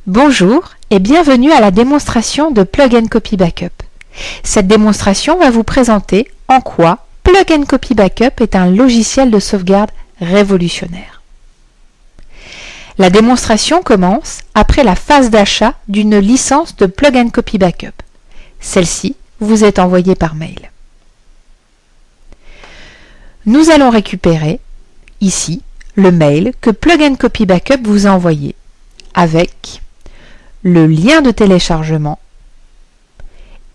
Bonjour et bienvenue à la démonstration de Plug & Copy Backup. Cette démonstration va vous présenter en quoi Plug & Copy Backup est un logiciel de sauvegarde révolutionnaire. La démonstration commence après la phase d'achat d'une licence de Plug & Copy Backup. Celle-ci vous est envoyée par mail. Nous allons récupérer ici le mail que Plug & Copy Backup vous a envoyé avec le lien de téléchargement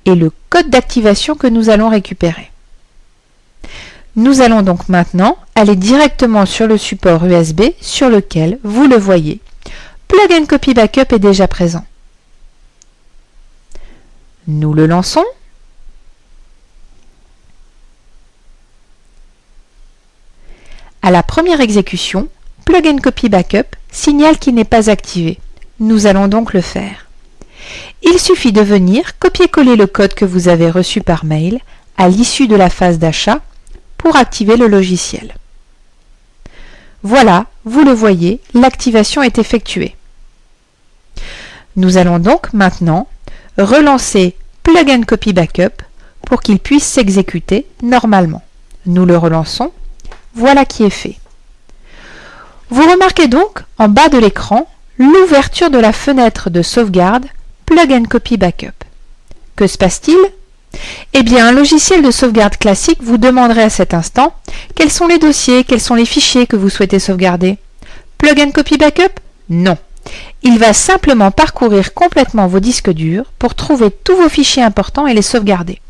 et le code d'activation que nous allons récupérer. Nous allons donc maintenant aller directement sur le support USB sur lequel, vous le voyez, Plug & Copy Backup est déjà présent. Nous le lançons. À la première exécution, Plug & Copy Backup signale qu'il n'est pas activé. Nous allons donc le faire. Il suffit de venir copier-coller le code que vous avez reçu par mail à l'issue de la phase d'achat pour activer le logiciel. Voilà, vous le voyez, l'activation est effectuée. Nous allons donc maintenant relancer Plug & Copy Backup pour qu'il puisse s'exécuter normalement. Nous le relançons. Voilà qui est fait. Vous remarquez donc en bas de l'écran l'ouverture de la fenêtre de sauvegarde Plug & Copy Backup. Que se passe-t-il? Eh bien, un logiciel de sauvegarde classique vous demanderait à cet instant quels sont les dossiers, quels sont les fichiers que vous souhaitez sauvegarder. Plug & Copy Backup? Non. Il va simplement parcourir complètement vos disques durs pour trouver tous vos fichiers importants et les sauvegarder.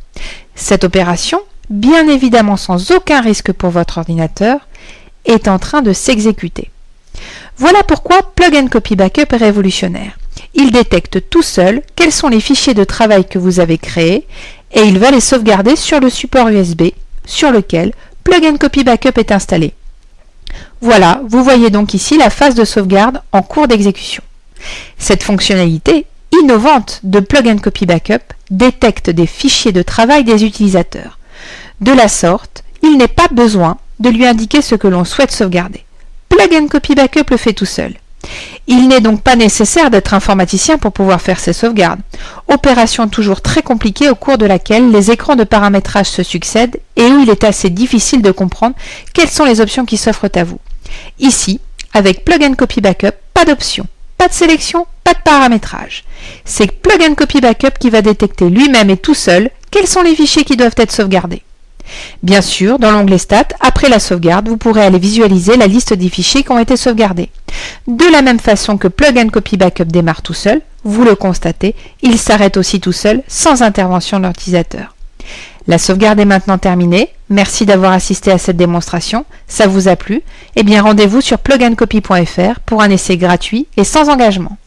Cette opération, bien évidemment sans aucun risque pour votre ordinateur, est en train de s'exécuter. Voilà pourquoi Plug & Copy Backup est révolutionnaire. Il détecte tout seul quels sont les fichiers de travail que vous avez créés et il va les sauvegarder sur le support USB sur lequel Plug & Copy Backup est installé. Voilà, vous voyez donc ici la phase de sauvegarde en cours d'exécution. Cette fonctionnalité innovante de Plug & Copy Backup détecte des fichiers de travail des utilisateurs. De la sorte, il n'est pas besoin de lui indiquer ce que l'on souhaite sauvegarder. Plug & Copy Backup le fait tout seul. Il n'est donc pas nécessaire d'être informaticien pour pouvoir faire ces sauvegardes. Opération toujours très compliquée au cours de laquelle les écrans de paramétrage se succèdent et où il est assez difficile de comprendre quelles sont les options qui s'offrent à vous. Ici, avec Plug & Copy Backup, pas d'options, pas de sélection, pas de paramétrage. C'est Plug & Copy Backup qui va détecter lui-même et tout seul quels sont les fichiers qui doivent être sauvegardés. Bien sûr, dans l'onglet Stats, après la sauvegarde, vous pourrez aller visualiser la liste des fichiers qui ont été sauvegardés. De la même façon que Plug & Copy Backup démarre tout seul, vous le constatez, il s'arrête aussi tout seul, sans intervention de l'utilisateur. La sauvegarde est maintenant terminée. Merci d'avoir assisté à cette démonstration. Ça vous a plu? Eh bien, rendez-vous sur plugandcopy.fr pour un essai gratuit et sans engagement.